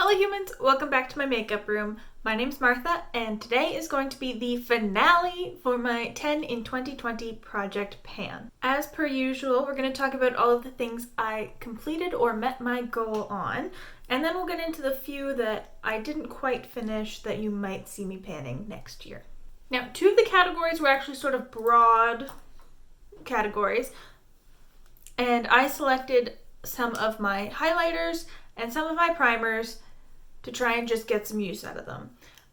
Hello humans, welcome back to my makeup room. My name's Martha and today is going to be the finale for my 10 in 2020 Project Pan. As per usual, we're going to talk about all of the things I completed or met my goal on, and then we'll get into the few that I didn't quite finish that you might see me panning next year. Now, two of the categories were actually sort of broad categories, and I selected some of my highlighters and some of my primers to try and just get some use out of them.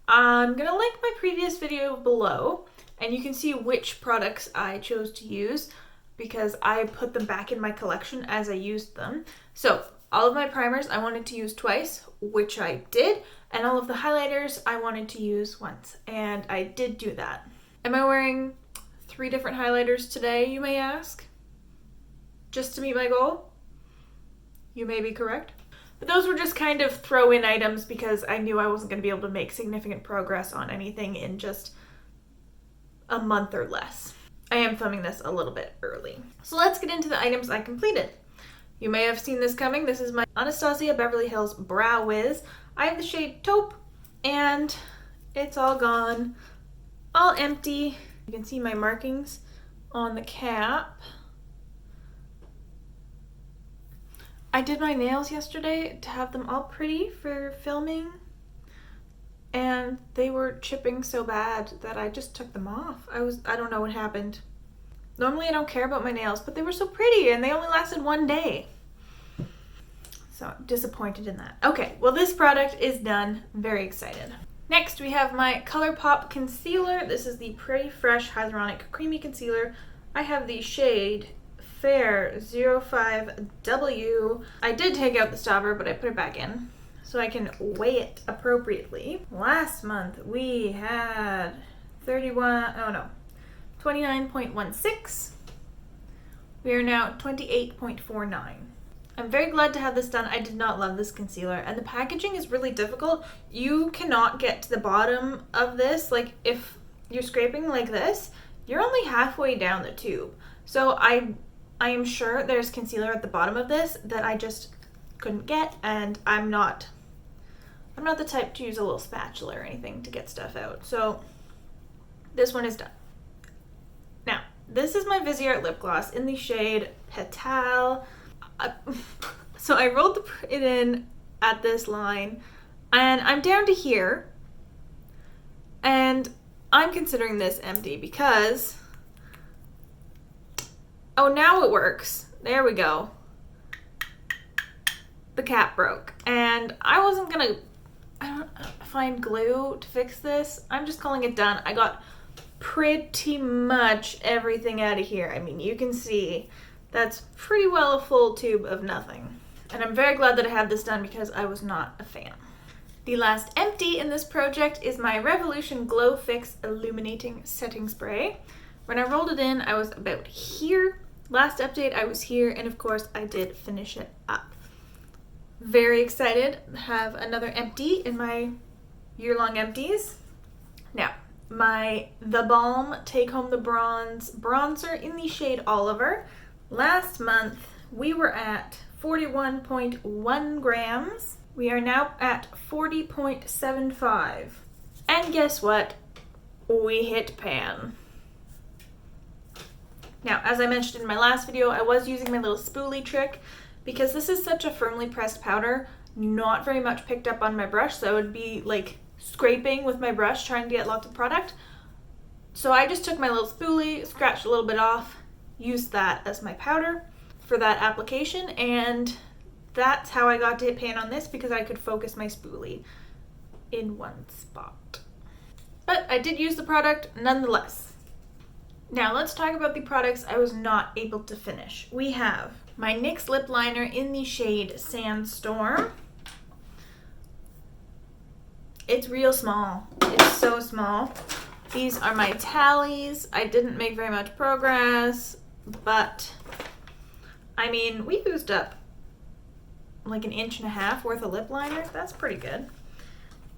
I'm going to link my previous video below and you can see which products I chose to use because I put them back in my collection as I used them. So all of my primers I wanted to use twice, which I did, and all of the highlighters I wanted to use once, and I did do that. Am I wearing 3 different highlighters today, you may ask? Just to meet my goal? You may be correct. But those were just kind of throw-in items because I knew I wasn't going to be able to make significant progress on anything in just a month or less. I am filming this a little bit early. So let's get into the items I completed. You may have seen this coming. This is my Anastasia Beverly Hills Brow Wiz. I have the shade Taupe and it's all gone, all empty. You can see my markings on the cap. I did my nails yesterday to have them all pretty for filming, and they were chipping so bad that I just took them off. I don't know what happened. Normally I don't care about my nails, but they were so pretty and they only lasted one day. So I'm disappointed in that. Okay, well this product is done. I'm very excited. Next we have my ColourPop concealer. This is the Pretty Fresh Hyaluronic Creamy Concealer. I have the shade Fair 05W. I did take out the stopper, but I put it back in so I can weigh it appropriately. Last month we had 29.16. We are now 28.49. I'm very glad to have this done. I did not love this concealer, and the packaging is really difficult. You cannot get to the bottom of this. Like if you're scraping like this, you're only halfway down the tube. So I am sure there's concealer at the bottom of this that I just couldn't get, and I'm not the type to use a little spatula or anything to get stuff out. So this one is done. Now, this is my Viseart lip gloss in the shade Petal. So I rolled it in at this line, and I'm down to here, and I'm considering this empty because oh, now it works. There we go. The cap broke. And I wasn't gonna find glue to fix this. I'm just calling it done. I got pretty much everything out of here. I mean, you can see that's pretty well a full tube of nothing. And I'm very glad that I had this done because I was not a fan. The last empty in this project is my Revolution Glow Fix Illuminating Setting Spray. When I rolled it in, I was about here. Last update I was here, and of course I did finish it up. Very excited to have another empty in my year-long empties. Now, my The Balm Take Home the Bronze bronzer in the shade Oliver. Last month we were at 41.1 grams. We are now at 40.75. And guess what? We hit pan. Now, as I mentioned in my last video, I was using my little spoolie trick because this is such a firmly pressed powder, not very much picked up on my brush, so I would be like scraping with my brush trying to get lots of product. So I just took my little spoolie, scratched a little bit off, used that as my powder for that application, and that's how I got to hit pan on this because I could focus my spoolie in one spot. But I did use the product nonetheless. Now let's talk about the products I was not able to finish. We have my NYX lip liner in the shade Sandstorm. It's real small. It's so small. These are my tallies. I didn't make very much progress, but I mean, we used up like 1.5 inches worth of lip liner. That's pretty good.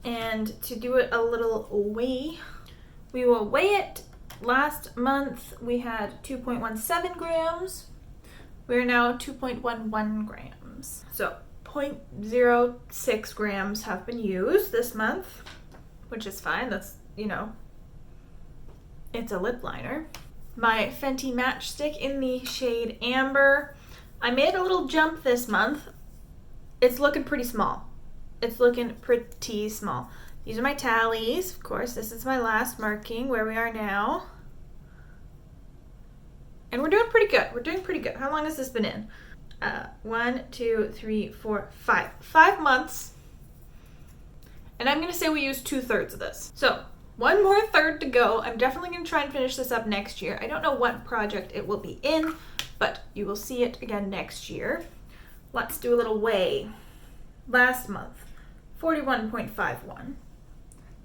And to do it a little weigh, we will weigh it. Last month we had 2.17 grams. We're now 2.11 grams. So 0.06 grams have been used this month, which is fine. That's, it's a lip liner. My Fenty Matchstick in the shade Amber. I made a little jump this month. It's looking pretty small. It's looking pretty small. These are my tallies. Of course, this is my last marking where we are now. And we're doing pretty good. We're doing pretty good. How long has this been in? 1, 2, 3, 4, 5. 5 months. And I'm going to say we use 2/3 of this. So, one more third to go. I'm definitely going to try and finish this up next year. I don't know what project it will be in, but you will see it again next year. Let's do a little weigh. Last month, 41.51.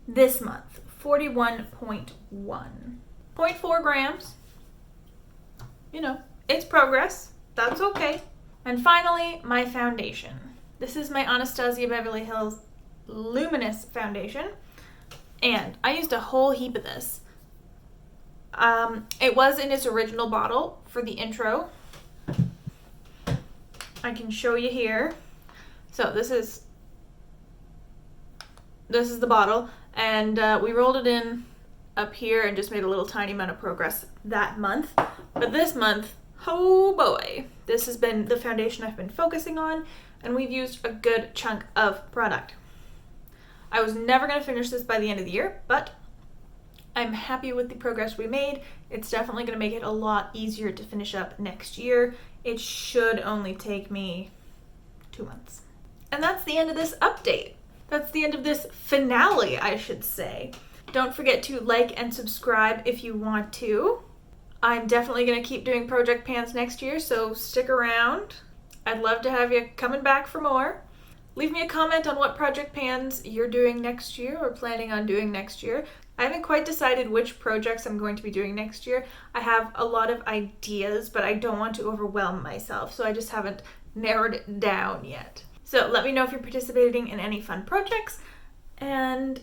This month, 41.1. 0.4 grams. It's progress. That's okay. And finally, my foundation. This is my Anastasia Beverly Hills Luminous Foundation. And I used a whole heap of this. It was in its original bottle for the intro. I can show you here. So this is the bottle, and we rolled it in up here and just made a little tiny amount of progress that month. But this month, oh boy, this has been the foundation I've been focusing on, and we've used a good chunk of product. I was never going to finish this by the end of the year, but I'm happy with the progress we made. It's definitely going to make it a lot easier to finish up next year. It should only take me 2 months. And that's the end of this update. That's the end of this finale, I should say. Don't forget to like and subscribe if you want to. I'm definitely going to keep doing project pans next year, so stick around. I'd love to have you coming back for more. Leave me a comment on what project pans you're doing next year or planning on doing next year. I haven't quite decided which projects I'm going to be doing next year. I have a lot of ideas, but I don't want to overwhelm myself, so I just haven't narrowed it down yet. So let me know if you're participating in any fun projects, and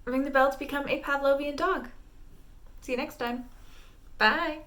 ring the bell to become a Pavlovian dog. See you next time. Bye.